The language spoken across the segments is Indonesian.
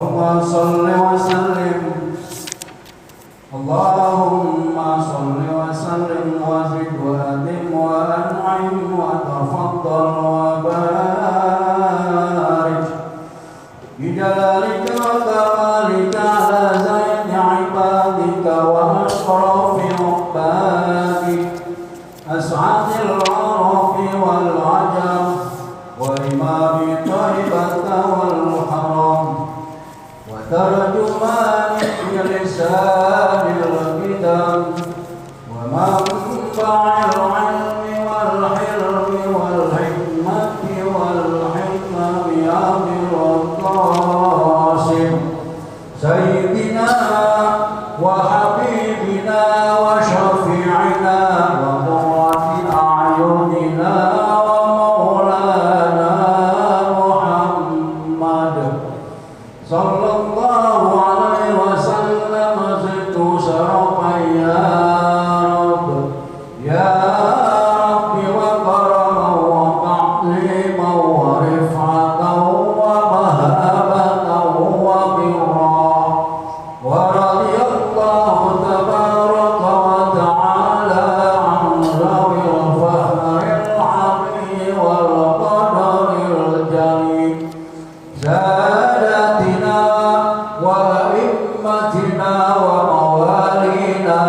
اللهم صل وسلم اللهم صل وسلم وزد وأتم وأنعم وتفضل وبارك بجلالك وكمالك على زين عبادك وأشرف عبادك أسعد العرب والعجم وإمام طيبة والحرم وترجمان بلسان القدم ومنبع العلم والحلم والحكمة والحكم أبي القاسم سيدنا وحبيبنا وشفيعنا وقرة أعيننا ومولانا محمد صلى الله عليه وسلم زدت شرفا يا رب يا رب وكرما وتعظيما ورفعة ومهابة وبرا ورضي الله تبارك وتعالى عن ذوي الفخر العظيم والقدر الجليل ساداتنا وأئمتنا وموالينا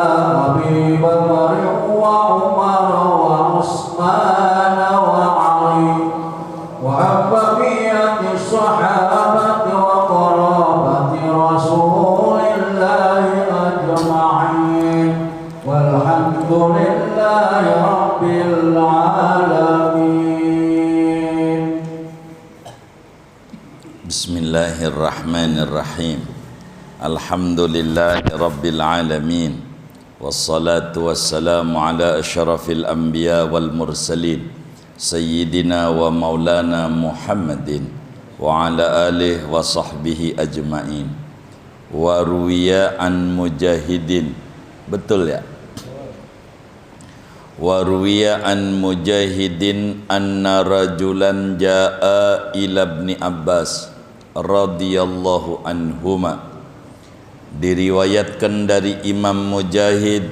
أبي بكر وعمر وعثمان وعلي وعن بقية الصحابة وقرابة رسول الله أجمعين والحمد لله رب العالمين. Bismillahirrahmanirrahim. Alhamdulillahi rabbil alamin. Wassalatu wassalamu ala asyrafil anbiya wal mursalin Sayyidina wa maulana Muhammadin wa ala alihi wa sahbihi ajma'in. Wa ruwiya an mujahidin. Betul ya? Wa ruwiya an mujahidin anna rajulan jaa ila ibni Abbas radhiyallahu anhuma. Diriwayatkan dari Imam Mujahid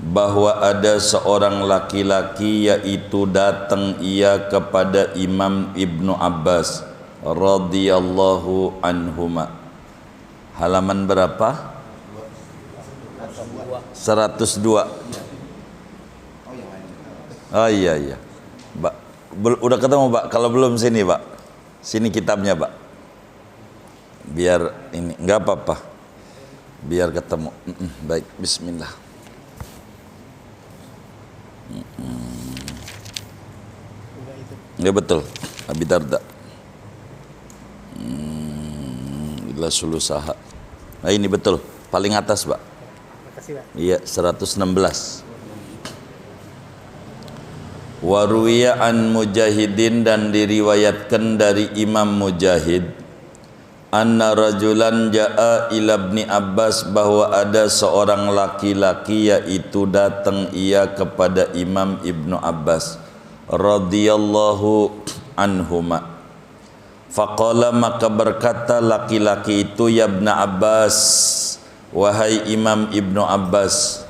bahwa ada seorang laki-laki yaitu datang ia kepada Imam Ibnu Abbas radhiyallahu anhuma. Halaman berapa? 102. Oh iya. Pak, udah ketemu Pak? Kalau belum sini Pak. Sini kitabnya Pak. Biar ini enggak apa-apa. Biar ketemu. Baik, bismillah. Ya betul. Abi Darda. Ila sulusaha. Nah ini betul. Paling atas Pak. Makasih Pak. Iya, 116. Waruwiya an Mujahidin, dan diriwayatkan dari Imam Mujahid anna rajulan jaa ila ibni Abbas, bahwa ada seorang laki-laki yaitu datang ia kepada Imam Ibnu Abbas radhiyallahu anhuma. Faqala, maka berkata laki-laki itu, ya ibn Abbas, wahai Imam Ibnu Abbas,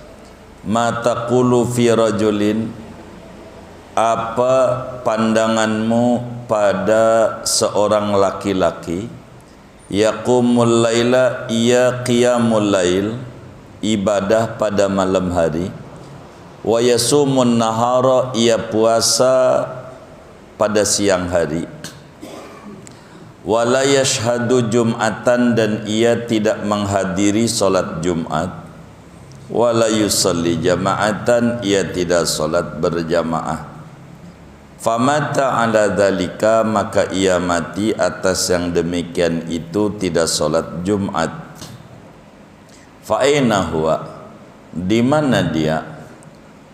ma taqulu fi rajulin, apa pandanganmu pada seorang laki-laki yaqumul laila, ia qiyamul lail, ibadah pada malam hari, wa yasumun nahara, ia puasa pada siang hari, wala yashhadu jum'atan, dan ia tidak menghadiri salat Jumat, wala yusalli jama'atan, ia tidak salat berjamaah. Famata ala dzalika, maka ia mati atas yang demikian itu, tidak salat Jumat. Fa aina huwa, di mana dia?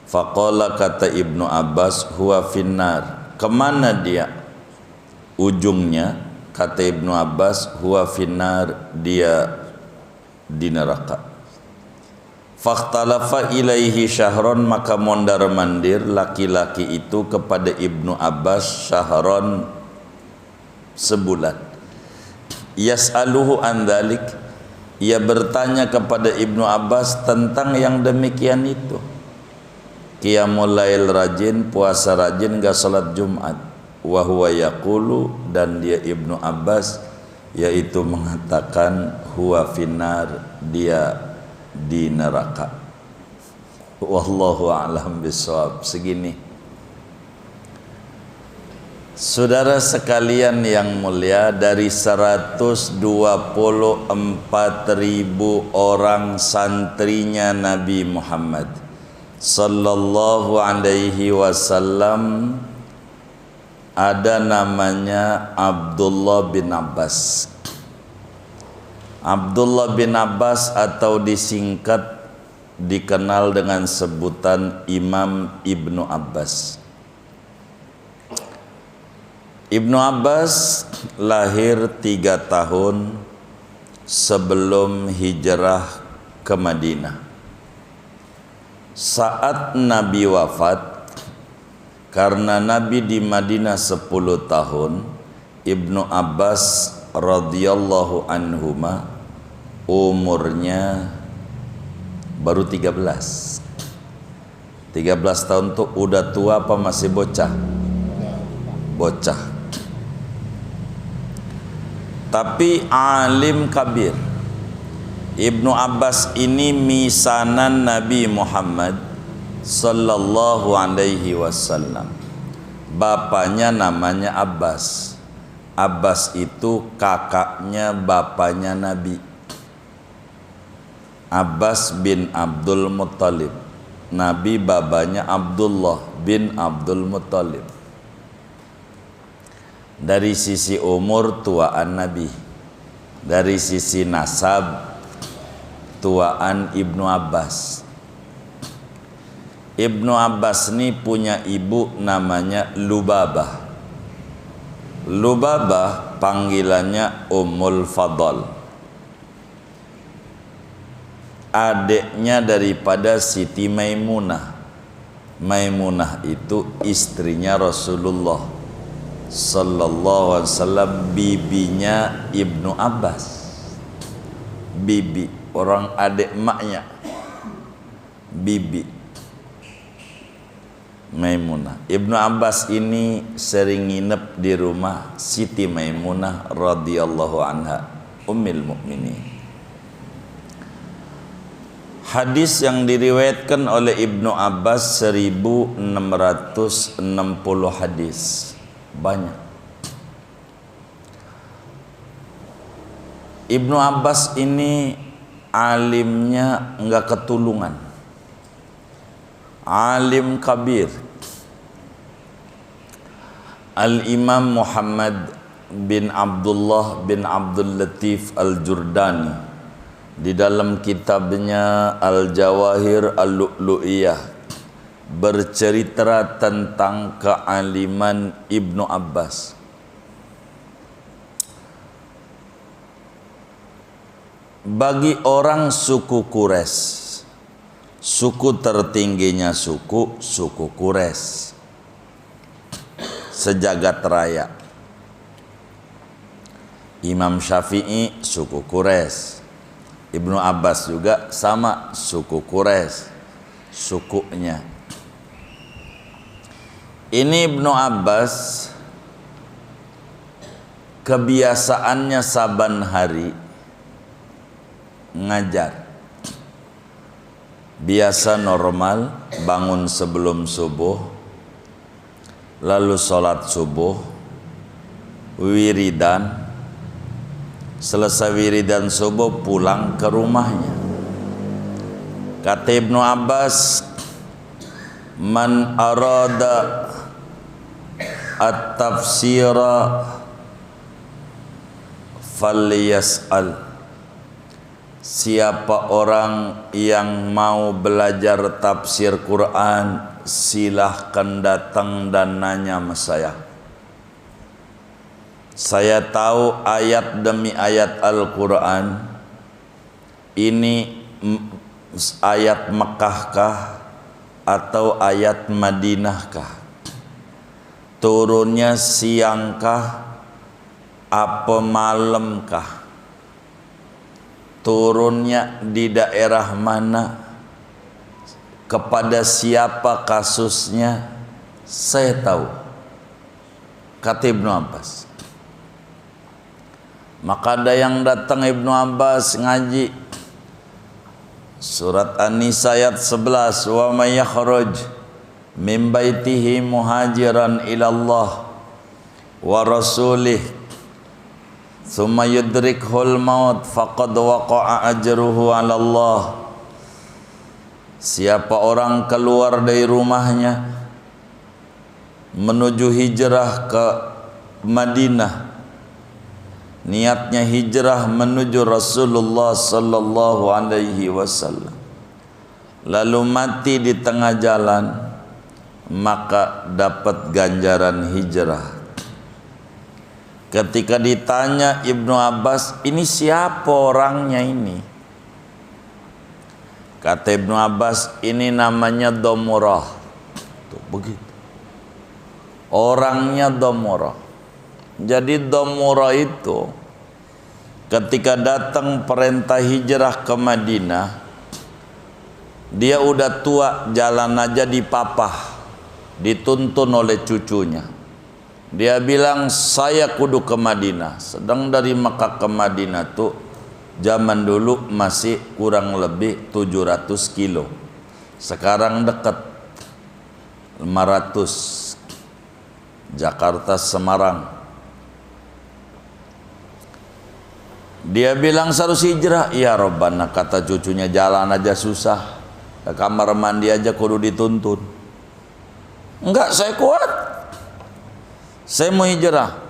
Faqala, kata Ibnu Abbas, huwa finnar, kemana dia? Ujungnya kata Ibnu Abbas, huwa finnar, dia di neraka. Fakhtalafa ilaihi syahron, maka mondar mandir laki-laki itu kepada Ibnu Abbas syahron, sebulan. Yas'aluhu an dzalik, ia bertanya kepada Ibnu Abbas tentang yang demikian itu. Qiyamul lail rajin, puasa rajin, enggak salat Jumat. Wa huwa yaqulu, dan dia Ibnu Abbas yaitu mengatakan huwa finnar, dia di neraka. Wallahu a'lam bishawab. Segini. Saudara sekalian yang mulia, dari 124.000 orang santrinya Nabi Muhammad sallallahu alaihi wasallam, ada namanya Abdullah bin Abbas. Abdullah bin Abbas atau disingkat dikenal dengan sebutan Imam Ibnu Abbas. Ibnu Abbas lahir 3 tahun sebelum hijrah ke Madinah. Saat Nabi wafat, karena Nabi di Madinah 10 tahun, Ibnu Abbas radhiyallahu anhuma umurnya baru 13. 13 tahun tuh udah tua apa masih bocah? Bocah. Tapi alim kabir. Ibnu Abbas ini misanan Nabi Muhammad sallallahu alaihi wasallam. Bapaknya namanya Abbas. Abbas itu kakaknya bapaknya Nabi. Abbas bin Abdul Muttalib. Nabi babanya Abdullah bin Abdul Muttalib. Dari sisi umur tuaan Nabi, dari sisi nasab tuaan Ibnu Abbas. Ibnu Abbas ini punya ibu namanya Lubabah. Lubabah panggilannya Ummul Fadl, adiknya daripada Siti Maimunah. Maimunah itu istrinya Rasulullah sallallahu alaihi wasallam, bibinya Ibnu Abbas. Bibi, orang adik maknya. Bibi Maimunah. Ibnu Abbas ini sering nginep di rumah Siti Maimunah radhiyallahu anha, ummul mukminin. Hadis yang diriwayatkan oleh Ibnu Abbas 1660 hadis. Banyak. Ibnu Abbas ini alimnya enggak ketulungan. Alim kabir. Al-Imam Muhammad bin Abdullah bin Abdul Latif Al-Jurdani di dalam kitabnya Al-Jawahir Al-Lu'lu'iyah bercerita tentang kealiman Ibnu Abbas. Bagi orang suku Quraisy, suku tertingginya suku Quraisy sejagat raya. Imam Syafi'i suku Quraisy, Ibnu Abbas juga sama suku Quraisy sukunya. Ini Ibnu Abbas kebiasaannya saban hari ngajar. Biasa normal, bangun sebelum subuh, lalu sholat subuh, wiridan, selesai wiridan subuh pulang ke rumahnya. Kata Ibnu Abbas, man arada at-tafsira falyas'al. Siapa orang yang mau belajar tafsir Quran, silahkan datang dan nanya sama saya. Saya tahu ayat demi ayat Al-Quran. Ini ayat Mekkahkah atau ayat Madinahkah? Turunnya siangkah apa malamkah, turunnya di daerah mana, kepada siapa kasusnya, saya tahu, kata Ibnu Abbas. Maka ada yang datang Ibnu Abbas ngaji surat An-Nisa ayat 11, wa may yakhruj min baitihi muhajiran ila Allah wa rasulih thumma yudrikhul maut faqad waqa'a ajruhu 'ala Allah. Siapa orang keluar dari rumahnya menuju hijrah ke Madinah, niatnya hijrah menuju Rasulullah sallallahu alaihi wasallam, lalu mati di tengah jalan, maka dapat ganjaran hijrah. Ketika ditanya Ibnu Abbas, ini siapa orangnya ini? Kata Ibnu Abbas, ini namanya Domurah. Tuh, begitu. Orangnya Domurah. Jadi Domurah itu ketika datang perintah hijrah ke Madinah, dia udah tua, jalan aja dipapah, dituntun oleh cucunya. Dia bilang, saya kudu ke Madinah. Sedang dari Mekah ke Madinah tuh zaman dulu masih kurang lebih 700 kilo. Sekarang dekat 500. Jakarta Semarang. Dia bilang harus hijrah. Ya Rabbana, kata cucunya, jalan aja susah, ke kamar mandi aja kudu dituntun. Enggak, saya kuat, saya mau hijrah.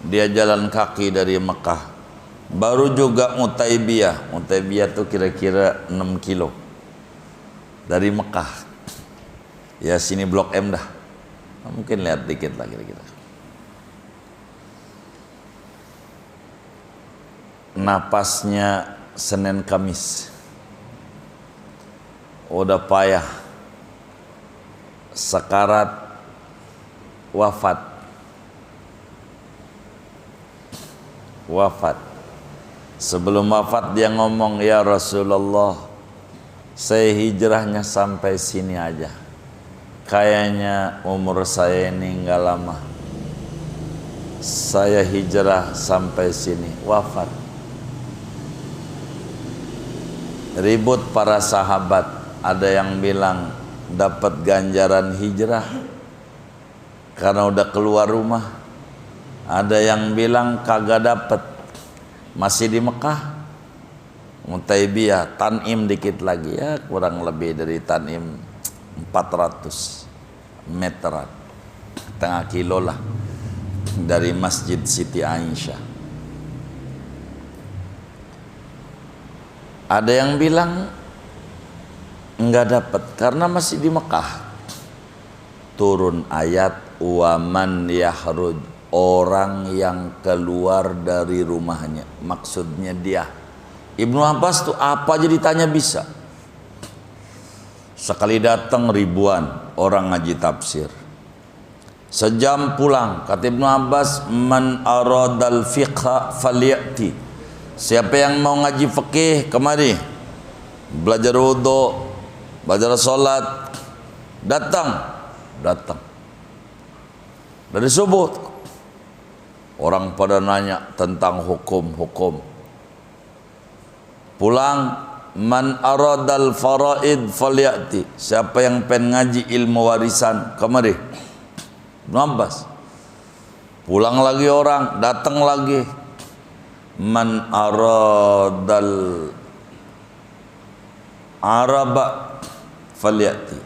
Dia jalan kaki dari Mekah. Baru juga Mutaibiyah. Mutaibiyah itu kira-kira 6 kilo dari Mekah. Ya sini Blok M dah. Mungkin lihat dikit lah kira-kira. Napasnya Senin Kamis. Udah payah. Sekarat wafat. Sebelum wafat dia ngomong, ya Rasulullah, saya hijrahnya sampai sini aja. Kayaknya umur saya ini enggak lama. Saya hijrah sampai sini, wafat. Ribut para sahabat. Ada yang bilang dapat ganjaran hijrah karena udah keluar rumah. Ada yang bilang kagak dapat, masih di Mekah. Mutaibiyah, Tanim dikit lagi, ya kurang lebih dari Tanim 400 meteran, setengah kilo lah dari Masjid Siti Aisyah. Ada yang bilang enggak dapat karena masih di Mekah. Turun ayat waman yahruj, orang yang keluar dari rumahnya. Maksudnya dia. Ibnu Abbas tuh apa aja ditanya bisa. Sekali datang ribuan orang ngaji tafsir. Sejam pulang, kata Ibnu Abbas, man aradal fiqha falyati. Siapa yang mau ngaji fikih kemari. Belajar wudu, belajar salat, datang. Dari subuh orang pada nanya tentang hukum-hukum. Pulang, man aradal faraid falyati. Siapa yang pengen ngaji ilmu warisan kemari. Ibnu Abbas. Pulang lagi orang, datang lagi. Man aradal araba falyati.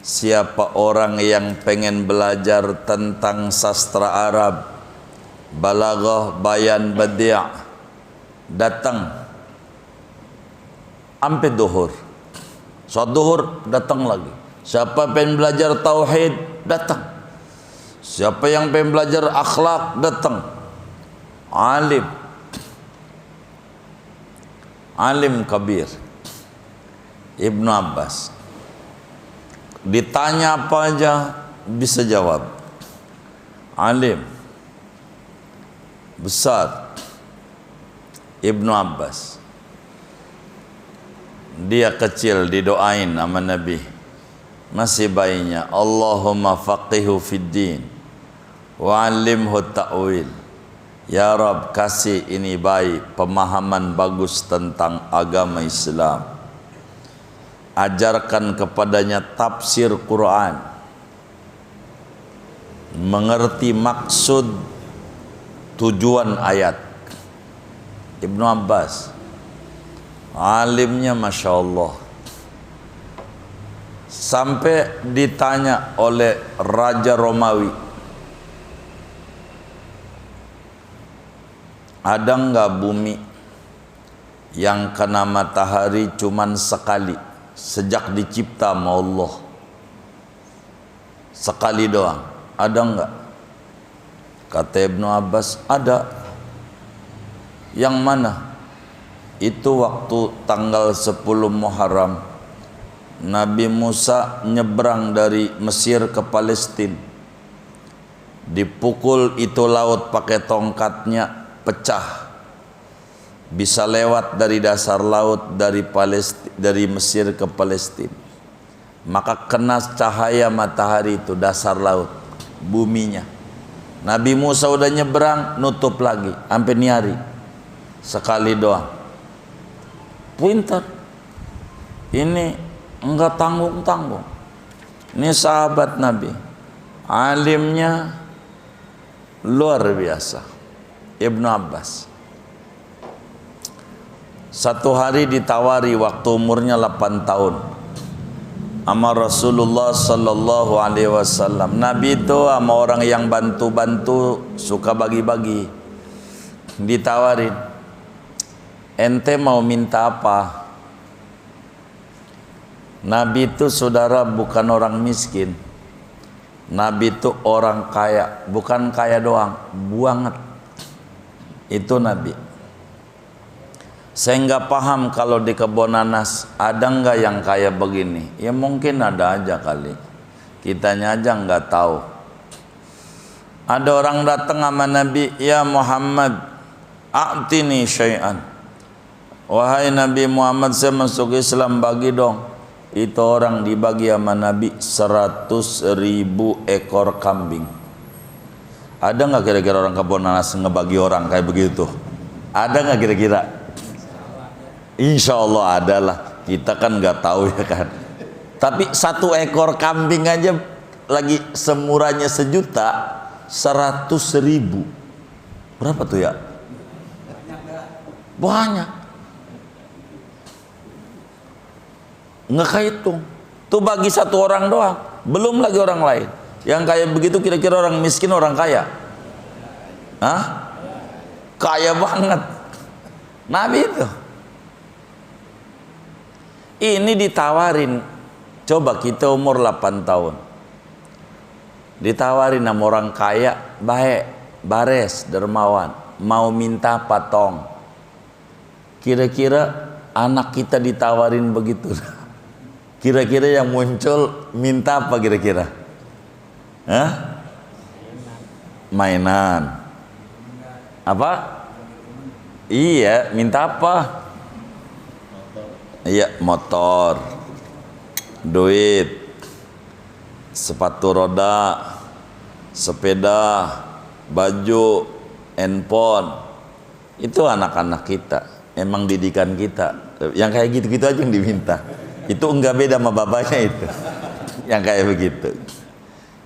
Siapa orang yang pengen belajar tentang sastra Arab, balaghah, bayan, badi', datang. Sampai duhur. Saat duhur datang lagi. Siapa pengen belajar tauhid, datang. Siapa yang pengen belajar akhlak, datang. Alim kabir. Ibnu Abbas. Ditanya apa aja bisa jawab. Alim. besar Ibnu Abbas. Dia kecil didoain sama Nabi, masih bayinya, Allahumma faqihu fid din wa 'allimhu ta'wil. Ya Rabb, kasih ini bayi pemahaman bagus tentang agama Islam, ajarkan kepadanya tafsir Quran, mengerti maksud tujuan ayat. Ibnu Abbas alimnya Masya Allah, sampai ditanya oleh Raja Romawi, ada enggak bumi yang kena matahari cuman sekali sejak dicipta sama Allah? Sekali doang, ada enggak? Kata Ibnu Abbas, ada. Yang mana? Itu waktu tanggal 10 Muharram Nabi Musa nyebrang dari Mesir ke Palestina. Dipukul itu laut pakai tongkatnya, pecah. Bisa lewat dari dasar laut dari Mesir ke Palestina. Maka kena cahaya matahari itu dasar laut, buminya. Nabi Musa udah nyebrang, nutup lagi sampai niari. Sekali doang. Pintar. Ini enggak tanggung-tanggung. Ini sahabat Nabi, alimnya luar biasa. Ibnu Abbas satu hari ditawari waktu umurnya 8 tahun sama Rasulullah sallallahu alaihi wasallam. Nabi itu sama orang yang bantu-bantu suka bagi-bagi. Ditawarin, ente mau minta apa? Nabi itu saudara bukan orang miskin. Nabi itu orang kaya, bukan kaya doang, banget. Itu Nabi. Saya nggak paham kalau di Kebon Nanas ada nggak yang kaya begini? Ya mungkin ada aja kali. Kitanya aja nggak tahu. Ada orang datang sama Nabi, ya Muhammad, a'tini syai'an. Wahai Nabi Muhammad, saya masuk Islam, bagi dong. Itu orang dibagi sama Nabi 100.000 ekor kambing. Ada nggak kira-kira orang Kebon Nanas ngebagi orang kayak begitu? Ada nggak kira-kira? Insya Allah adalah, kita kan nggak tahu ya kan. Tapi 1 ekor kambing aja lagi semurahnya 1.000.000. Berapa tuh ya? Banyak. Nggak kehitung. Tuh bagi 1 orang doang, belum lagi orang lain. Yang kayak begitu kira-kira orang miskin, orang kaya? Hah? Kaya banget. Nabi itu. Ini ditawarin, coba kita umur 8 tahun. Ditawarin sama orang kaya, baik, bares, dermawan, mau minta patong. Kira-kira anak kita ditawarin begitu. Kira-kira yang muncul minta apa kira-kira? Hah? Mainan. Apa? Iya, minta apa? Iya, motor, duit, sepatu roda, sepeda, baju, handphone. Itu anak-anak kita, emang didikan kita. Yang kayak gitu-gitu aja yang diminta. Itu enggak beda sama bapaknya itu. Yang kayak begitu.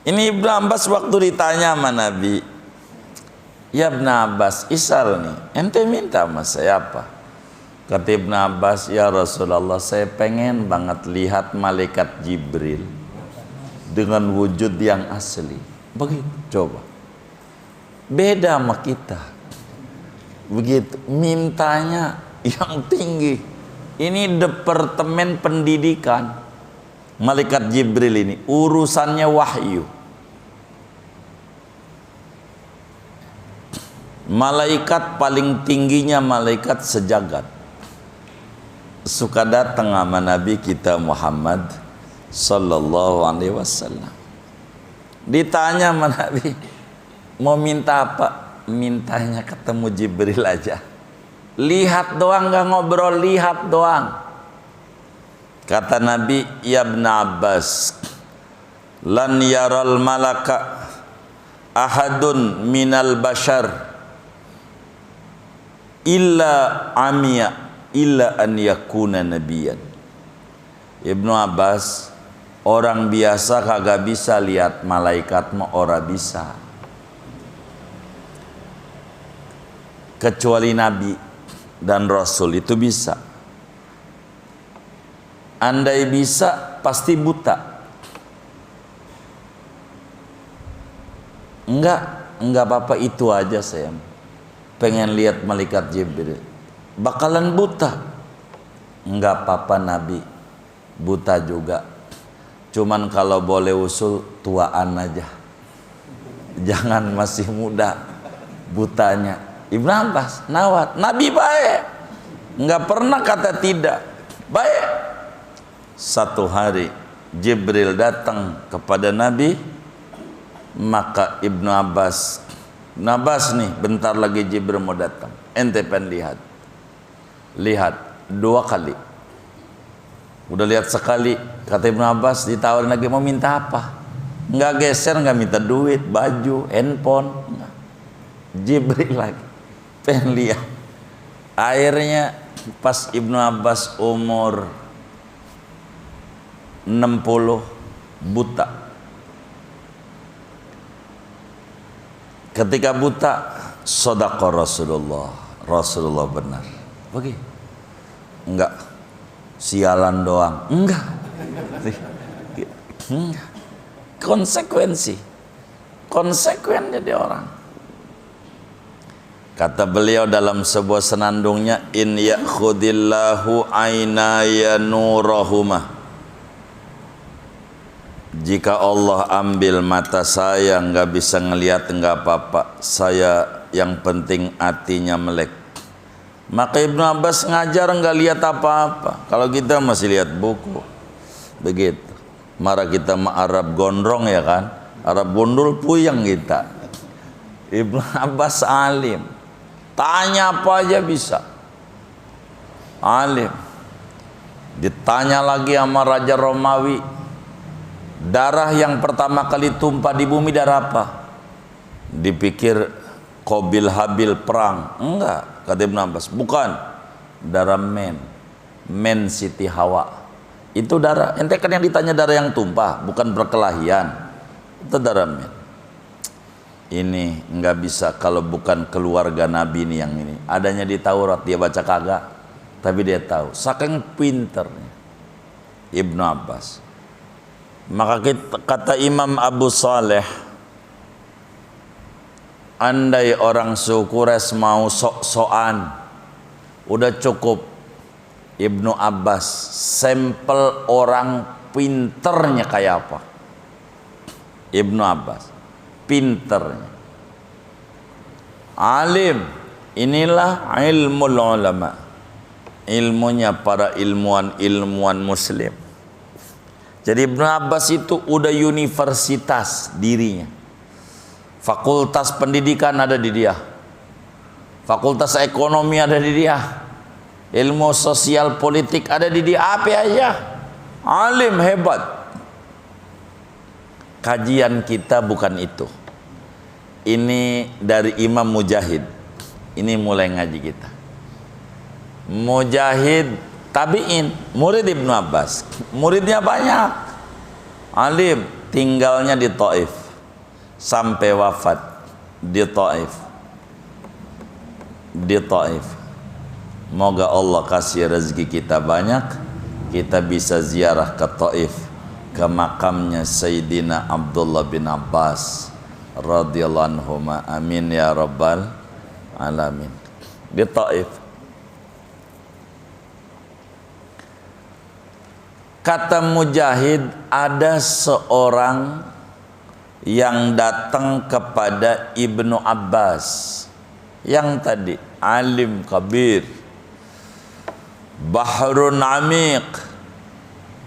Ini Ibnu Abbas waktu ditanya sama Nabi, ya Ibnu Abbas, Isal nih, ente minta sama saya apa? Kata Ibnu Abbas, ya Rasulullah, saya pengen banget lihat malaikat Jibril dengan wujud yang asli. Begitu, coba. Beda sama kita. Begitu, mintanya yang tinggi. Ini departemen pendidikan. Malaikat Jibril ini urusannya wahyu. Malaikat paling tingginya malaikat sejagat. Suka datang sama Nabi kita Muhammad sallallahu alaihi wasallam. Ditanya sama Nabi, mau minta apa? mintanya ketemu Jibril aja. Lihat doang, nggak ngobrol, lihat doang. Kata Nabi, ya Ibn Abbas, lan yaral malaka ahadun minal bashar illa amiya illa an yakuna nabiyan. Ibnu Abbas, orang biasa kagak bisa lihat malaikat, mah ora bisa, kecuali nabi dan rasul itu bisa. Andai bisa pasti buta. Enggak apa-apa, itu aja saya pengen lihat malaikat Jibril, bakalan buta. Enggak apa-apa Nabi, buta juga. Cuman kalau boleh usul tuaan aja, jangan masih muda butanya. Ibnu Abbas nawat, Nabi baik, enggak pernah kata tidak, baik. Satu hari Jibril datang kepada Nabi, maka Ibnu Abbas nih, bentar lagi Jibril mau datang, ente pengen lihat 2 kali. Udah lihat sekali, kata Ibnu Abbas, ditawarin lagi, mau minta apa? Enggak geser, enggak minta duit, baju, handphone, enggak. Jibril lagi pengen lihat. Akhirnya pas Ibnu Abbas umur 60 buta. Ketika buta, sodaqah Rasulullah benar. Bagi? Enggak. Sialan doang. Enggak. Konsekuen jadi orang. Kata beliau dalam sebuah senandungnya, in ya'khudillahu aynaya nurahuma. Jika Allah ambil mata saya, nggak bisa ngelihat, nggak apa-apa, saya yang penting hatinya melek. Maka Ibnu Abbas ngajar nggak lihat apa-apa. Kalau kita masih lihat buku, begitu. Marah kita sama Arab gondrong ya kan, Arab gondol puyeng kita. Ibnu Abbas alim, tanya apa aja bisa, alim. Ditanya lagi sama Raja Romawi, darah yang pertama kali tumpah di bumi darah apa? Dipikir Qabil Habil perang. Enggak, kata Ibnu Abbas, bukan, darah men Siti Hawa. Itu darah, ente kan yang ditanya darah yang tumpah, bukan berkelahian. Itu darah men. Ini enggak bisa kalau bukan keluarga Nabi ini yang ini. Adanya di Taurat, dia baca kagak, tapi dia tahu. Saking pinternya Ibnu Abbas. Maka kata Imam Abu Saleh, andai orang suku Quraisy mau sok-sokan, udah cukup Ibnu Abbas sampel orang pinternya kayak apa. Ibnu Abbas pinternya, alim. Inilah ilmul ulama, ilmunya para ilmuwan muslim. Jadi Ibnu Abbas itu udah universitas dirinya. Fakultas pendidikan ada di dia. Fakultas ekonomi ada di dia. Ilmu sosial politik ada di dia. Apa aja. Alim hebat. Kajian kita bukan itu. Ini dari Imam Mujahid. Ini mulai ngaji kita. Mujahid tabi'in, murid Ibnu Abbas, muridnya banyak, alim, tinggalnya di Taif sampai wafat di Taif. Moga Allah kasih rezeki kita banyak, kita bisa ziarah ke Taif, ke makamnya Sayyidina Abdullah bin Abbas radhiyallahu anhu. Amin ya rabbal alamin. Di Taif. Kata Mujahid, ada seorang yang datang kepada Ibnu Abbas, yang tadi alim kabir, bahrun amiq,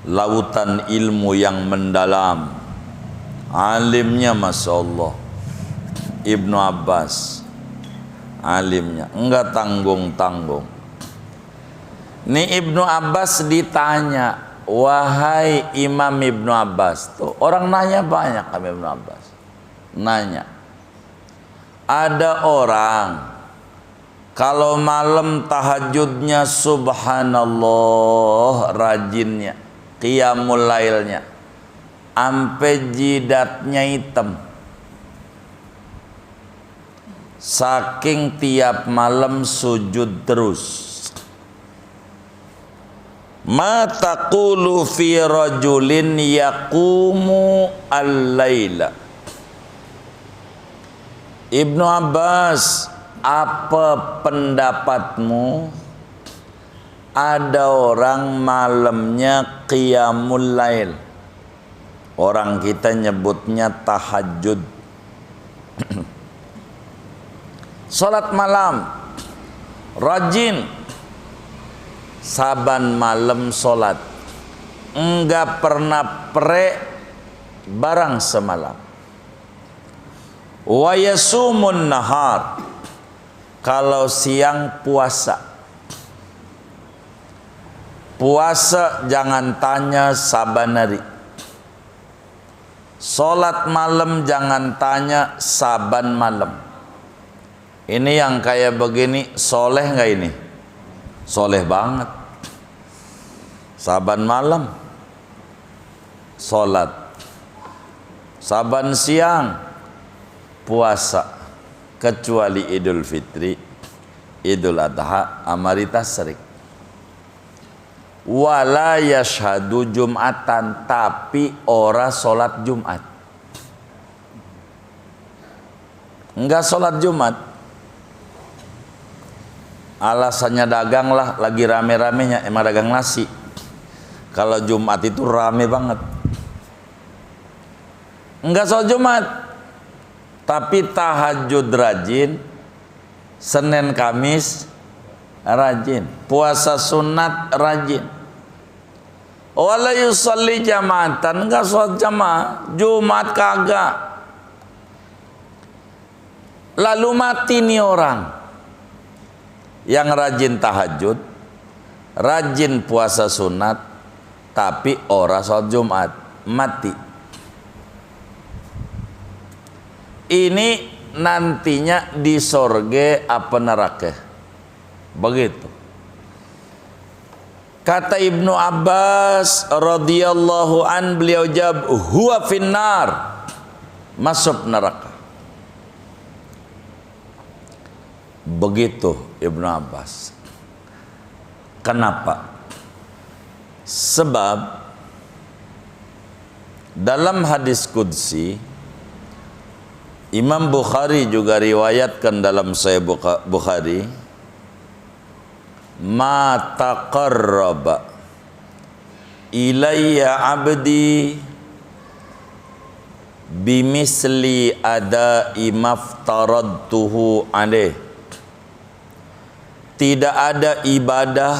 lautan ilmu yang mendalam, alimnya Masya Allah. Ibnu Abbas alimnya, enggak tanggung-tanggung. Nih Ibnu Abbas ditanya, wahai Imam Ibnu Abbas, tuh orang nanya banyak sama Ibnu Abbas. Nanya, ada orang kalau malam tahajudnya subhanallah rajinnya, qiyamul lailnya, ampe jidatnya hitam. Saking tiap malam sujud terus. Ma taqulu fi rajulin yaqumu al-laila. Ibnu Abbas, apa pendapatmu ada orang malamnya qiyamul lail? Orang kita nyebutnya tahajud. Salat malam, rajin, saban malam salat, enggak pernah pre barang semalam. Wa yasumun nahar, kalau siang puasa. Puasa jangan tanya saban hari. Salat malam jangan tanya saban malam. Ini yang kayak begini soleh nggak ini? Soleh banget. Saban malam solat, saban siang puasa, kecuali Idul Fitri, Idul Adha, amari tasyrik. Wala yashhadu Jum'atan, tapi ora solat Jumat. Enggak solat Jumat. Alasannya dagang lah, lagi rame-ramenya, emang dagang nasi. Kalau Jumat itu rame banget. Enggak sholat Jumat, tapi tahajud rajin, Senin Kamis rajin, puasa sunat rajin. Wala yusalli jama'atan, enggak sholat jamaah, Jumat kagak. Lalu mati nih orang yang rajin tahajud, rajin puasa sunat, tapi ora sholat Jumat, mati. Ini nantinya di sorge apa neraka? Begitu. Kata Ibnu Abbas radhiyallahu an, beliau jawab, huwa finnar, masuk neraka. Begitu Ibnu Abbas. Kenapa? Sebab dalam hadis qudsi, Imam Bukhari juga riwayatkan dalam Sahih Bukhari, ma taqarraba ilayya abdi bimisli ada'i maftaradtuhu alaih. Tidak ada ibadah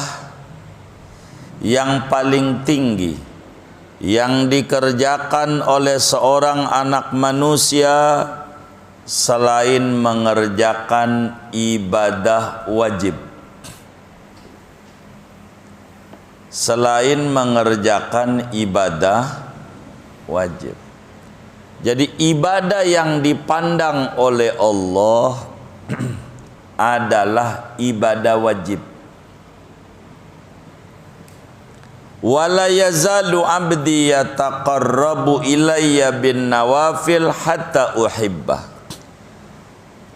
yang paling tinggi yang dikerjakan oleh seorang anak manusia selain mengerjakan ibadah wajib. Selain mengerjakan ibadah wajib. Jadi ibadah yang dipandang oleh Allah adalah ibadah wajib. Wala yazalu abdi yataqarrabu ilayya bin nawafil hatta uhibbah.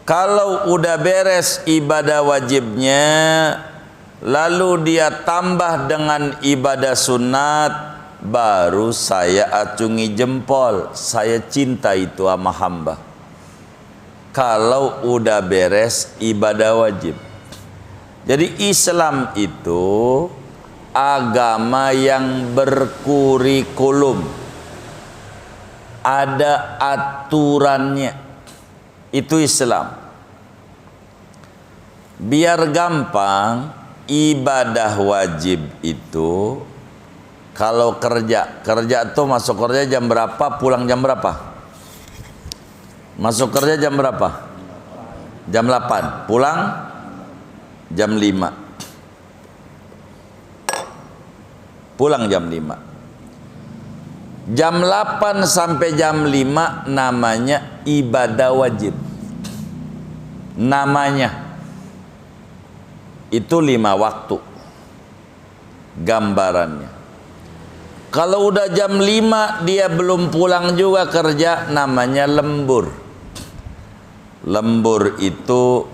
Kalau udah beres ibadah wajibnya, lalu dia tambah dengan ibadah sunat, baru saya acungi jempol, saya cinta itu sama hamba. Kalau udah beres ibadah wajib. Jadi Islam itu agama yang berkurikulum, ada aturannya. Itu Islam. Biar gampang, ibadah wajib itu kalau kerja tuh masuk kerja jam berapa, pulang jam berapa? Masuk kerja jam berapa? Jam 8, pulang jam 5. Pulang jam 5. Jam 8 sampai jam 5 namanya ibadah wajib. Namanya itu 5 waktu. Gambarannya. Kalau udah jam 5 dia belum pulang juga kerja, namanya lembur. Lembur itu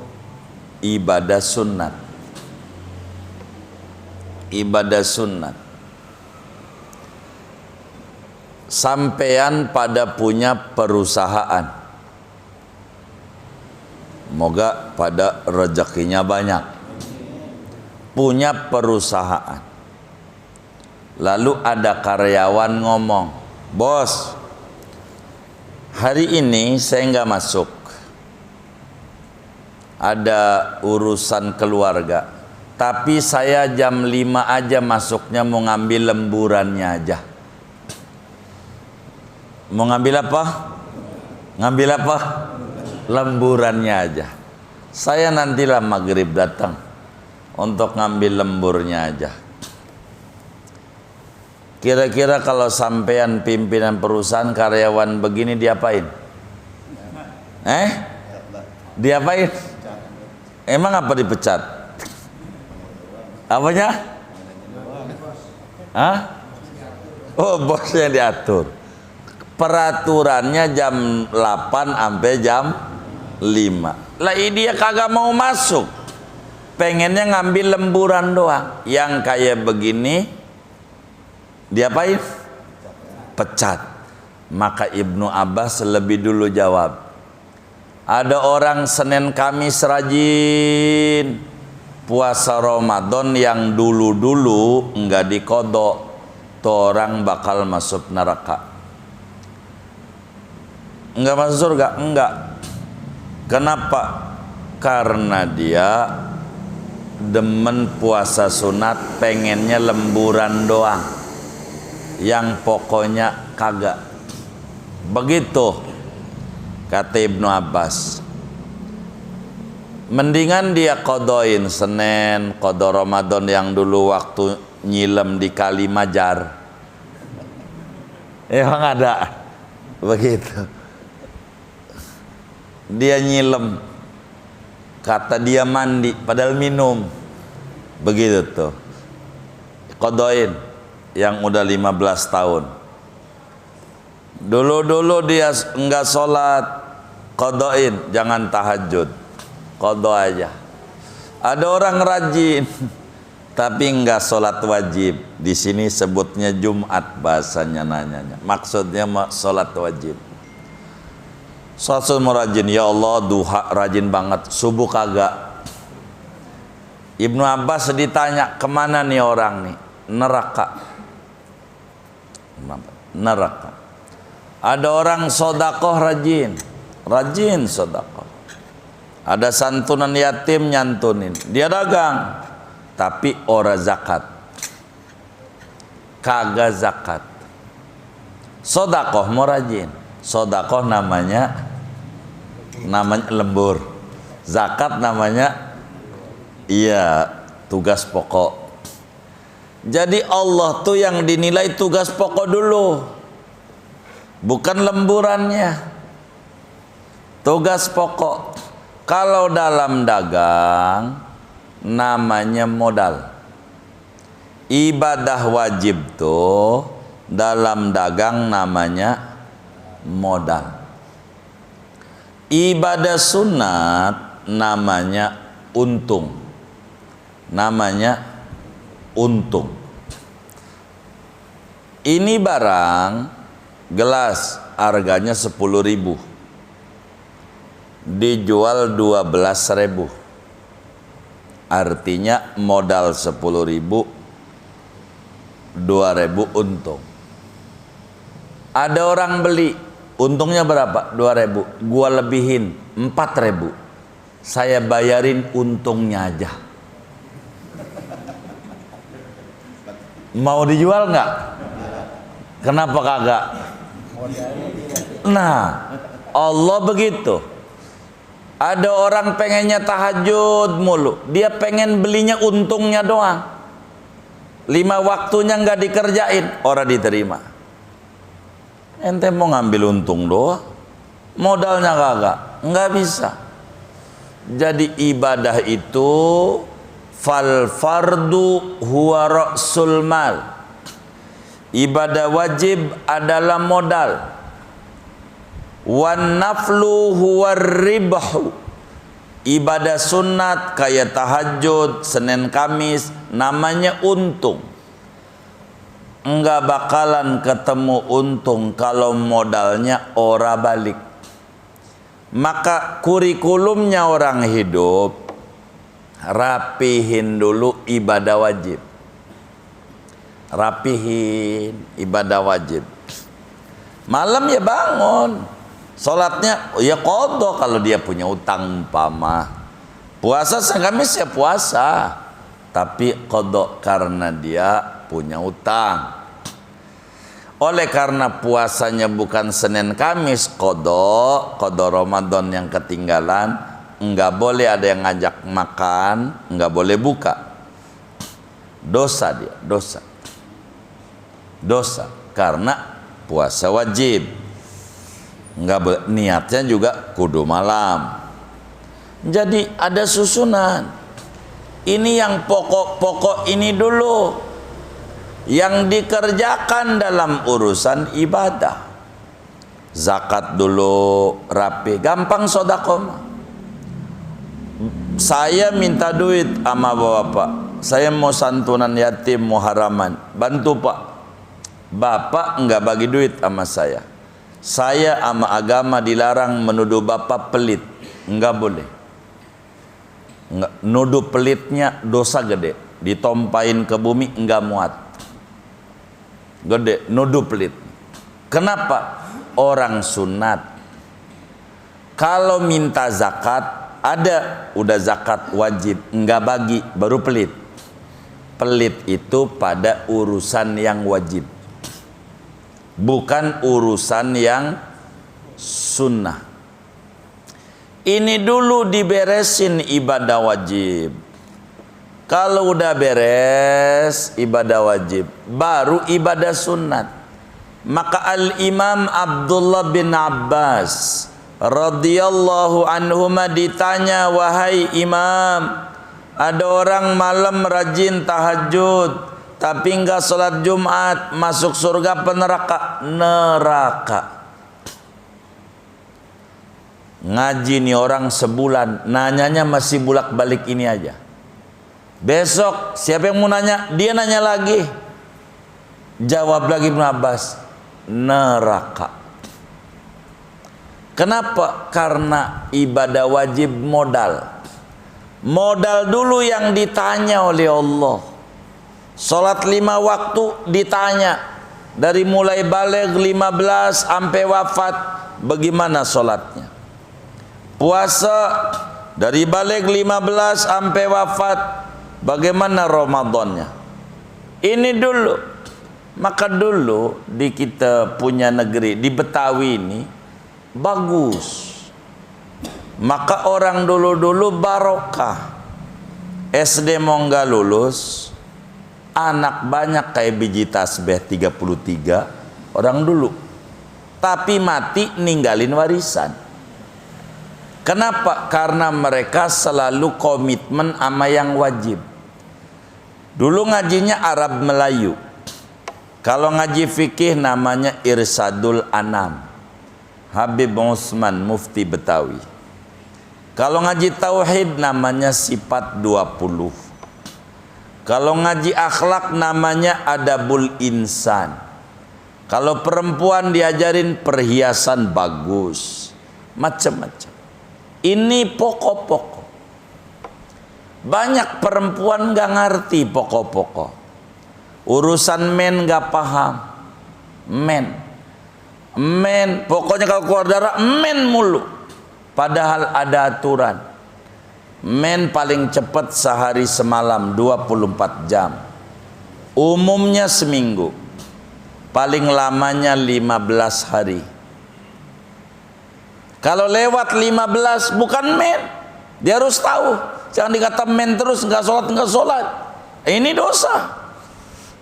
ibadah sunat. Ibadah sunat. Sampean pada punya perusahaan, moga pada rezekinya banyak. Punya perusahaan, lalu ada karyawan ngomong, bos, hari ini saya nggak masuk, ada urusan keluarga, tapi saya jam 5 aja masuknya, mau ngambil lemburannya aja. Mau ngambil apa? Ngambil apa? Lemburannya aja. Saya nantilah maghrib datang untuk ngambil lemburnya aja. Kira-kira kalau sampean pimpinan perusahaan, karyawan begini diapain? Diapain? Emang apa dipecat? Apanya? Hah? Oh, bosnya diatur. Peraturannya jam 8 sampai jam 5. Lah dia kagak mau masuk. Pengennya ngambil lemburan doang. Yang kayak begini diapain? Pecat. Maka Ibnu Abbas lebih dulu jawab. Ada orang Senin Kamis rajin puasa Ramadan yang dulu-dulu enggak dikodok, tuh orang bakal masuk neraka. Enggak masuk surga? Enggak. Kenapa? Karena dia demen puasa sunat, pengennya lemburan doang, yang pokoknya kagak. Begitu kata Ibnu Abbas. Mendingan dia kodoin Senin, kodo Ramadan yang dulu waktu nyilem di Kalimajar. Emang ada begitu. Dia nyilem, kata dia mandi padahal minum. Begitu tuh. Kodoin yang udah 15 tahun. Dulu-dulu dia enggak sholat, kodoin, jangan tahajud, kodo aja. Ada orang rajin tapi enggak sholat wajib. Di sini sebutnya Jumat, bahasanya nanyanya. Maksudnya sholat wajib. Sholat rajin, ya Allah, duha rajin banget, subuh kagak. Ibnu Abbas ditanya, kemana nih orang nih? Neraka. Neraka. Ada orang sodakoh rajin, rajin sodakoh. Ada santunan yatim nyantunin, dia dagang, tapi ora zakat, kagak zakat. Sodakoh mau rajin, sodakoh namanya lembur, zakat namanya tugas pokok. Jadi Allah tuh yang dinilai tugas pokok dulu, bukan lemburannya. Tugas pokok. Kalau dalam dagang namanya modal. Ibadah wajib tuh dalam dagang namanya modal. Ibadah sunat namanya untung. Namanya untung. Ini barang gelas harganya 10.000, dijual 12.000, artinya modal 10.000, 2.000 untung. Ada orang beli, untungnya berapa? 2.000, gua lebihin 4.000, saya bayarin untungnya aja. Mau dijual nggak? Kenapa kagak? Nah, Allah begitu. Ada orang pengennya tahajud mulu, dia pengen belinya untungnya doang. 5 waktunya nggak dikerjain, orang diterima. Ente mau ngambil untung doang, modalnya kagak, nggak bisa. Jadi ibadah itu fal fardu huwa ra'sul mal. Ibadah wajib adalah modal. Wan naflu huwa ribhu. Ibadah sunat kayak tahajud, Senin Kamis namanya untung. Enggak bakalan ketemu untung kalau modalnya ora balik. Maka kurikulumnya orang hidup, rapihin dulu ibadah wajib. Rapihin ibadah wajib. Malam ya bangun, sholatnya ya qadha kalau dia punya utang umpama. Puasa Kamis ya puasa, tapi qadha karena dia punya utang. Oleh karena puasanya bukan Senin Kamis, qadha Ramadan yang ketinggalan, enggak boleh ada yang ngajak makan, enggak boleh buka. Dosa dia, dosa karena puasa wajib. Enggak boleh, niatnya juga kudu malam. Jadi ada susunan. Ini yang pokok-pokok ini dulu yang dikerjakan dalam urusan ibadah. Zakat dulu rapi, gampang sedekah. Saya minta duit sama bapak, saya mau santunan yatim Muharraman, bantu pak. Bapak enggak bagi duit sama saya. Saya sama agama dilarang menuduh bapak pelit, enggak boleh. Enggak, nuduh pelitnya dosa gede, ditompain ke bumi enggak muat. Gede, nuduh pelit. Kenapa? Orang sunat. Kalau minta zakat, ada udah zakat wajib, enggak bagi, baru pelit. Pelit itu pada urusan yang wajib, bukan urusan yang sunnah. Ini dulu diberesin ibadah wajib. Kalau udah beres ibadah wajib, baru ibadah sunat. Maka Al-Imam Abdullah bin Abbas radhiyallahu anhuma ditanya, wahai imam, ada orang malam rajin tahajud tapi enggak sholat Jumat, masuk surga apa neraka? Neraka. Ngaji nih orang sebulan, nanyanya masih bolak-balik ini aja. Besok siapa yang mau nanya? Dia nanya lagi. Jawab lagi Ibn Abbas, neraka. Kenapa? Karena ibadah wajib modal. Modal dulu yang ditanya oleh Allah. Salat 5 waktu ditanya, dari mulai baligh 15 sampai wafat bagaimana salatnya. Puasa dari baligh 15 sampai wafat bagaimana Ramadannya. Ini dulu. Maka dulu di kita punya negeri, di Betawi ini bagus. Maka orang dulu-dulu barokah. SD mau nggak lulus, anak banyak kayak biji tasbih 33 orang dulu. Tapi mati ninggalin warisan. Kenapa? Karena mereka selalu komitmen sama yang wajib. Dulu ngajinya Arab Melayu. Kalau ngaji fikih namanya Irsadul Anam, Habib Usman Mufti Betawi. Kalau ngaji tauhid namanya Sifat 20. Kalau ngaji akhlak namanya Adabul Insan. Kalau perempuan diajarin perhiasan bagus, macam-macam. Ini pokok-pokok. Banyak perempuan gak ngerti pokok-pokok. Urusan men gak paham. Men, pokoknya kalau keluar darah men mulu. Padahal ada aturan. Men paling cepat sehari semalam 24 jam. Umumnya seminggu. Paling lamanya 15 hari. Kalau lewat 15 bukan men. Dia harus tahu. Jangan dikata men terus, nggak sholat. Ini dosa.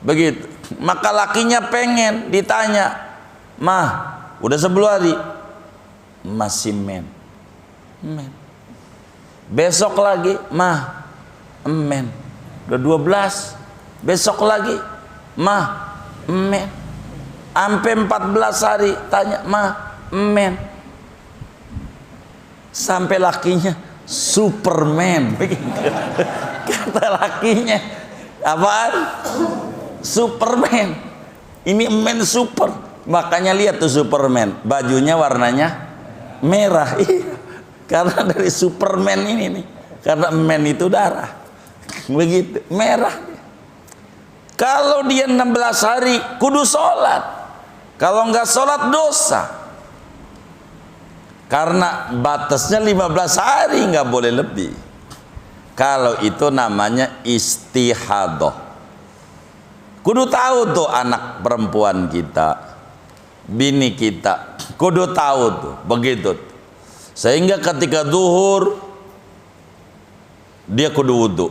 Begitu. Maka lakinya pengen ditanya, mah, udah 10 hari masih men. Besok lagi, mah, men. Udah 12. Besok lagi, mah, men. Sampai 14 hari tanya, mah, men. Sampai lakinya Superman. Begitu. Kata lakinya, apaan? Superman. Ini men super. Makanya lihat tuh Superman, bajunya warnanya merah. Iya. Karena dari Superman ini nih. Karena men itu darah. Begitu, merah. Kalau dia 16 hari kudu sholat. Kalau nggak sholat dosa. Karena batasnya 15 hari, nggak boleh lebih. Kalau itu namanya istihadah. Kudu tahu tuh anak perempuan kita, bini kita, kudu tahu tuh, begitu. Sehingga ketika duhur dia kudu wudu.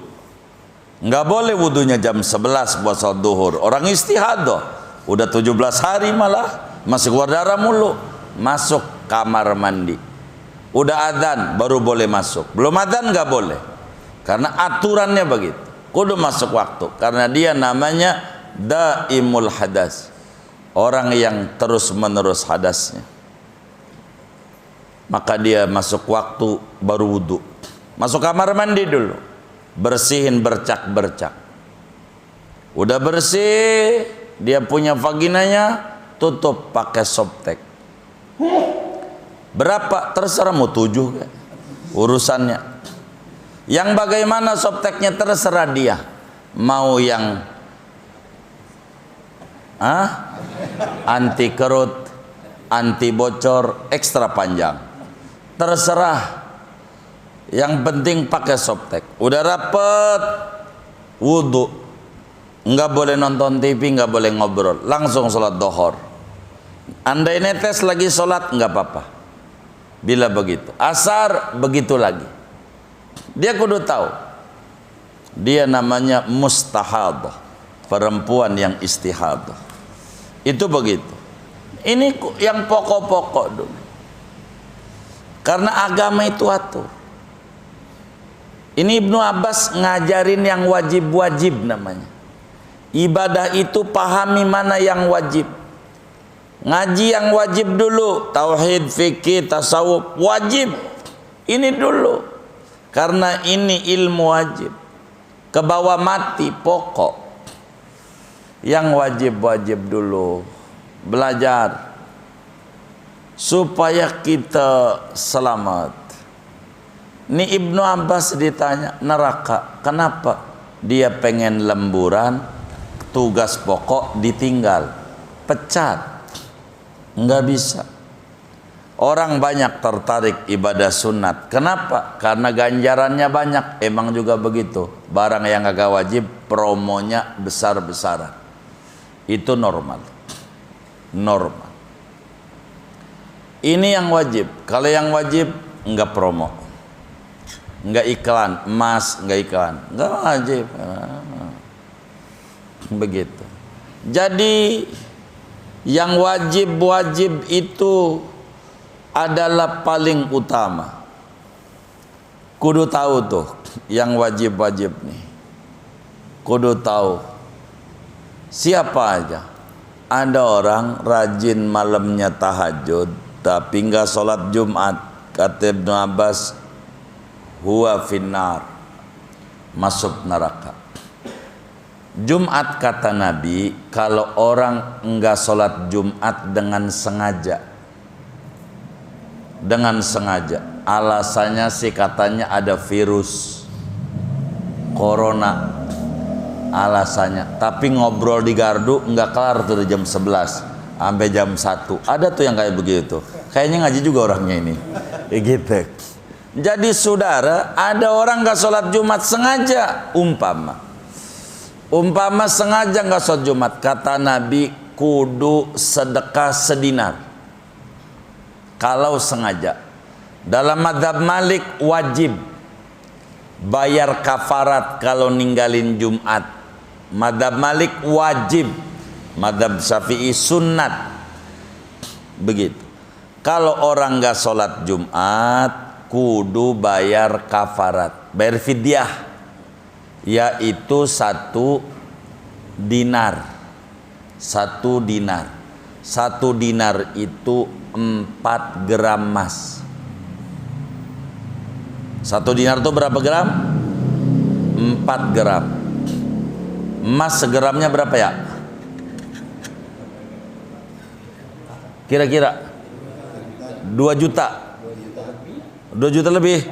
Nggak boleh wudunya jam 11 buat sholat duhur. Orang istihadah, udah 17 hari malah masih keluar darah mulu. Masuk kamar mandi. Udah adzan baru boleh masuk. Belum adzan nggak boleh. Karena aturannya begitu. Kudu masuk waktu. Karena dia namanya daimul hadas. Orang yang terus menerus hadasnya. Maka dia masuk waktu baru wudu. Masuk kamar mandi dulu. Bersihin bercak-bercak. Udah bersih, dia punya vaginanya, tutup pakai softtek. Berapa? Terserah, mau 7 kan? Urusannya. Yang bagaimana softteknya terserah dia. Mau yang anti kerut, anti bocor, ekstra panjang. Terserah. Yang penting pakai softtek. Udah rapet, wudu. Nggak boleh nonton TV, nggak boleh ngobrol. Langsung sholat dohor. Andai netes lagi sholat, nggak apa-apa. Bila begitu. Asar, begitu lagi. Dia kudu tahu. Dia namanya mustahadah. Perempuan yang istihadah. Itu begitu. Ini yang pokok-pokok dulu. Karena agama itu atur. Ini Ibnu Abbas ngajarin yang wajib-wajib namanya. Ibadah itu pahami mana yang wajib. Ngaji yang wajib dulu. Tauhid, fikih, tasawuf, wajib. Ini dulu. Karena ini ilmu wajib. Kebawa mati, pokok. Yang wajib-wajib dulu. Belajar. Supaya kita selamat. Ini Ibnu Abbas ditanya, neraka. Kenapa? Dia pengen lemburan, tugas pokok ditinggal. Pecat. Enggak bisa. Orang banyak tertarik ibadah sunat. Kenapa? Karena ganjarannya banyak. Emang juga begitu. Barang yang agak wajib, promonya besar-besaran. Itu normal. Normal. Ini yang wajib. Kalau yang wajib, enggak promo. Enggak iklan. Emas, enggak iklan. Enggak wajib. Begitu. Jadi yang wajib-wajib itu adalah paling utama. Kudu tahu tuh yang wajib-wajib nih. Kudu tahu. Siapa aja. Ada orang rajin malamnya tahajud tapi enggak sholat Jumat. Kata Ibnu Abbas, huwa finnar, masuk neraka. Jumat kata Nabi, kalau orang enggak sholat Jumat dengan sengaja, alasannya sih katanya ada virus corona, alasannya. Tapi ngobrol di gardu enggak kelar tuh dari jam 11 sampai jam 1. Ada tuh yang kayak begitu. Kayaknya ngaji juga orangnya ini. Gitu. Jadi saudara, ada orang enggak sholat Jumat sengaja, umpama sengaja nggak sholat Jumat, kata Nabi kudu sedekah sedinar. Kalau sengaja, Dalam mazhab Malik wajib bayar kafarat kalau ninggalin Jumat. Mazhab Malik wajib, mazhab Syafi'i sunnat. Begitu. Kalau orang nggak sholat Jumat, kudu bayar kafarat, bayar fidyah, yaitu 1 dinar. 1 dinar. 1 dinar itu 4 gram emas. 1 dinar itu berapa gram? 4 gram. Emas segramnya berapa ya? Kira-kira 2 juta. 2 juta lebih.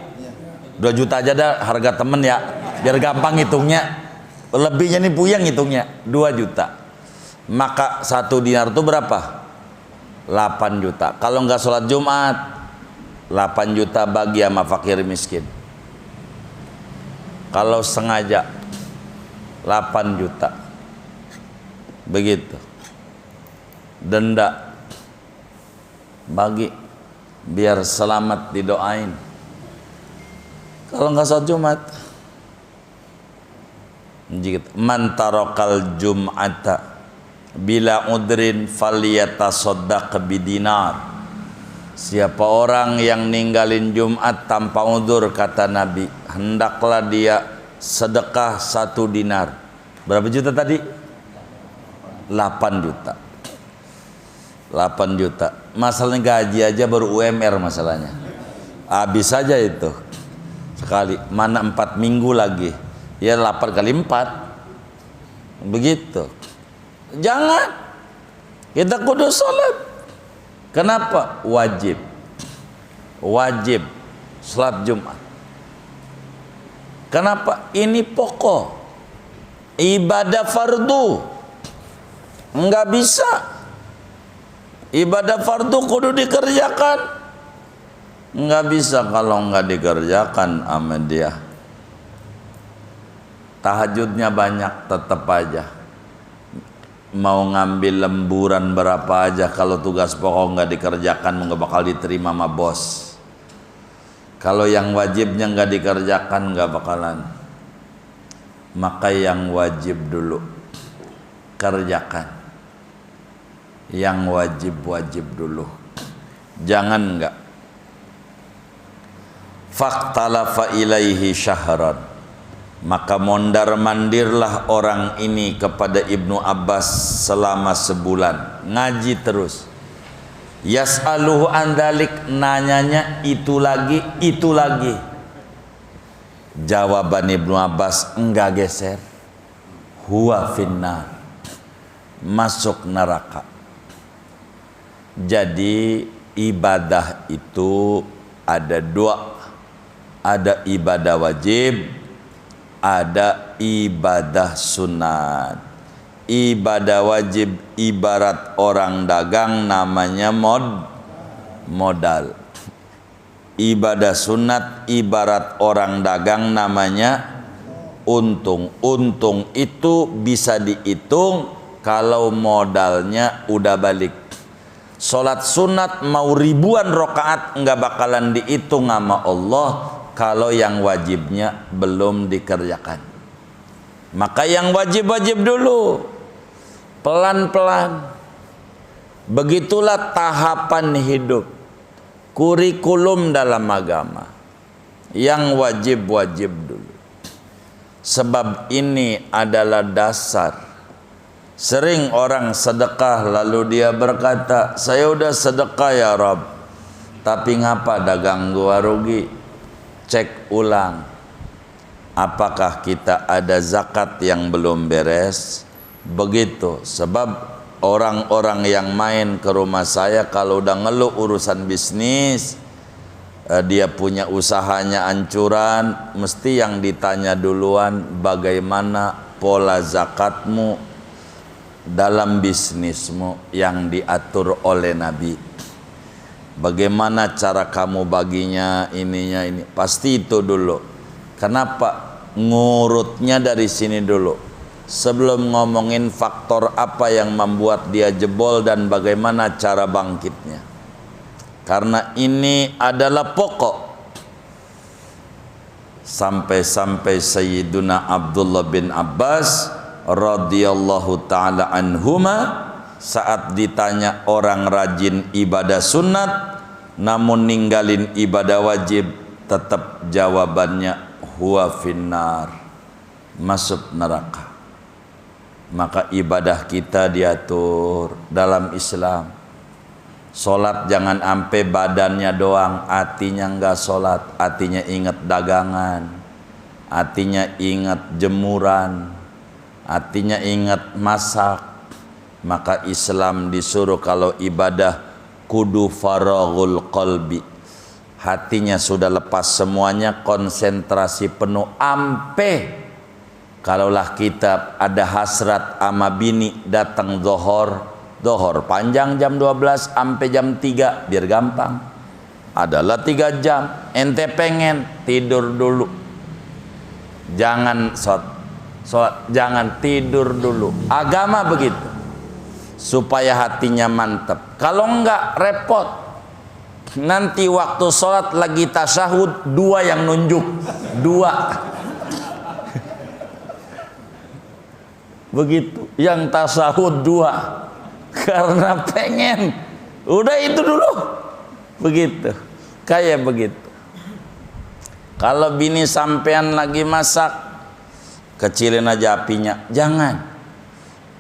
2 juta aja dah harga temen ya, biar gampang hitungnya. Lebihnya nih puyeng hitungnya. 2 juta. Maka 1 dinar itu berapa? 8 juta. Kalau nggak sholat Jumat, 8 juta bagi sama fakir miskin. Kalau sengaja 8 juta. Begitu. Denda bagi biar selamat didoain. Kalau nggak sholat Jumat, man tarakal jum'ata bila udrin falyatasaddaq bidinar. Siapa orang yang ninggalin Jumat tanpa udzur, kata Nabi, hendaklah dia sedekah 1 dinar. Berapa juta tadi? 8 juta. 8 juta. Masalahnya gaji aja baru UMR masalahnya. Habis saja itu. Sekali. Mana 4 minggu lagi. Ya 8 kali 4. Begitu. Jangan. Kita kudu sholat. Kenapa? Wajib. Wajib sholat Jumat. Kenapa? Ini pokok. Ibadah fardu. Enggak bisa. Ibadah fardu kudu dikerjakan. Enggak bisa kalau enggak dikerjakan sama dia. Tahajudnya banyak tetap aja. Mau ngambil lemburan berapa aja, kalau tugas pokok nggak dikerjakan nggak bakal diterima sama bos. Kalau yang wajibnya nggak dikerjakan nggak bakalan. Maka yang wajib dulu kerjakan. Yang wajib dulu. Jangan nggak. Faktalafa ilaihi syahran. Maka mondar-mandirlah orang ini kepada Ibnu Abbas selama sebulan, ngaji terus. Yas'aluhu an dzalik, nanyanya itu lagi. Jawaban Ibnu Abbas enggak geser. Huwa finnar, masuk neraka. Jadi ibadah itu ada 2. Ada ibadah wajib, ada ibadah sunat. Ibadah wajib ibarat orang dagang, namanya modal. Ibadah sunat ibarat orang dagang, namanya untung. Untung itu bisa dihitung kalau modalnya udah balik. Sholat sunat mau ribuan rakaat nggak bakalan dihitung sama Allah kalau yang wajibnya belum dikerjakan. Maka yang wajib-wajib dulu, pelan-pelan. Begitulah tahapan hidup, kurikulum dalam agama. Yang wajib-wajib dulu. Sebab ini adalah dasar. Sering orang sedekah lalu dia berkata, saya udah sedekah ya Rabb, tapi ngapa dagang gua rugi? Cek ulang, apakah kita ada zakat yang belum beres? Begitu. Sebab orang-orang yang main ke rumah saya kalau udah ngeluh urusan bisnis, dia punya usahanya ancuran, mesti yang ditanya duluan, bagaimana pola zakatmu dalam bisnismu yang diatur oleh Nabi. Bagaimana cara kamu baginya, ininya ini. Pasti itu dulu. Kenapa? Ngurutnya dari sini dulu. Sebelum ngomongin faktor apa yang membuat dia jebol dan bagaimana cara bangkitnya. karena ini adalah pokok. Sampai-sampai Sayyiduna Abdullah bin Abbas radhiyallahu ta'ala anhuma saat ditanya orang rajin ibadah sunat namun ninggalin ibadah wajib, tetap jawabannya huwa finnar, masuk neraka. Maka ibadah kita diatur dalam Islam. Solat jangan ampe badannya doang, hatinya enggak solat, hatinya ingat dagangan, hatinya ingat jemuran, hatinya ingat masak. Maka Islam disuruh kalau ibadah kudu faraghul qalbi, hatinya sudah lepas semuanya, konsentrasi penuh. Ampe kalaulah kita ada hasrat ama bini, datang Dohor panjang jam 12 sampai jam 3 biar gampang. Adalah 3 jam. Ente pengen tidur dulu. Jangan jangan tidur dulu. Agama begitu. Supaya hatinya mantap. Kalau enggak repot. Nanti waktu sholat lagi tasyahud 2 yang nunjuk. 2. Begitu. Yang tasyahud 2. Karena pengen, udah itu dulu, begitu, kayak begitu. Kalau bini sampean lagi masak, kecilin aja apinya, jangan,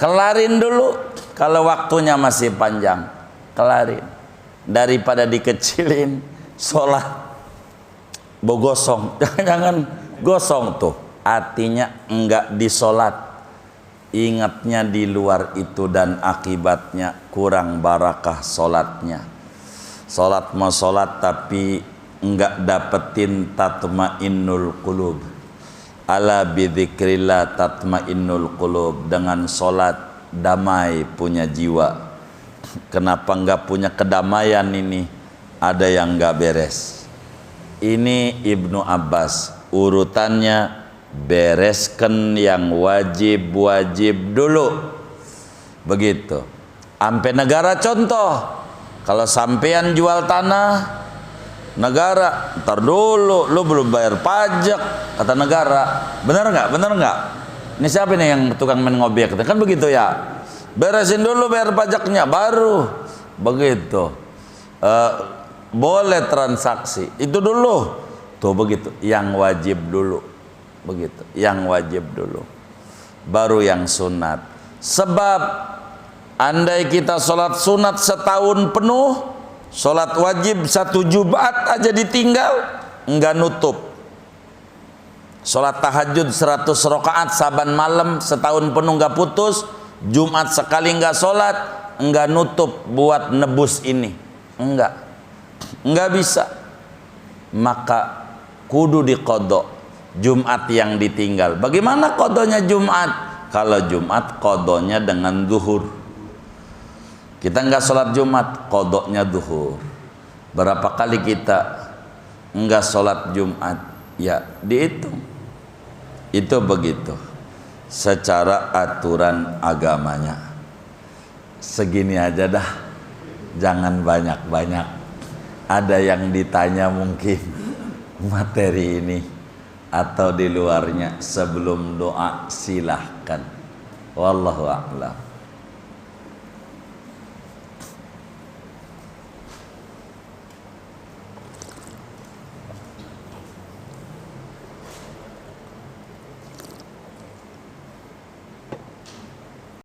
kelarin dulu. Kalau waktunya masih panjang, kelarin, daripada dikecilin, sholat bogosong, jangan gosong tuh, artinya enggak disolat. Ingatnya di luar itu dan akibatnya kurang barakah solatnya. Solat mau solat tapi enggak dapetin tatmainnul qulub. Ala bidzikrillah tatmainnul qulub. Dengan solat damai punya jiwa. Kenapa enggak punya kedamaian ini? Ada yang enggak beres. Ini Ibnu Abbas urutannya. Bereskan yang wajib-wajib dulu. Begitu. Ampe negara contoh. Kalau sampean jual tanah, negara, ntar dulu, lu belum bayar pajak, kata negara. Bener nggak? Bener nggak? Ini siapa nih yang tukang main ngobek? Kan begitu ya. Beresin dulu bayar pajaknya, baru begitu. Boleh transaksi. Itu dulu. Tuh begitu. Yang wajib dulu. Begitu, yang wajib dulu, baru yang sunat. Sebab andai kita sholat sunat setahun penuh, sholat wajib 1 Jumat aja ditinggal, enggak nutup. Sholat tahajud 100 rakaat saban malam setahun penuh enggak putus, Jumat sekali enggak sholat, enggak nutup buat nebus ini, enggak bisa. Maka kudu diqodok Jumat yang ditinggal. Bagaimana kodonya Jumat? Kalau Jumat kodonya dengan zuhur. Kita enggak sholat Jumat, kodoknya zuhur. Berapa kali kita enggak sholat Jumat? Ya dihitung. Itu begitu. Secara aturan agamanya. Segini aja dah. Jangan banyak-banyak. Ada yang ditanya mungkin materi ini atau di luarnya, sebelum doa silahkan. Wallahu a'lam.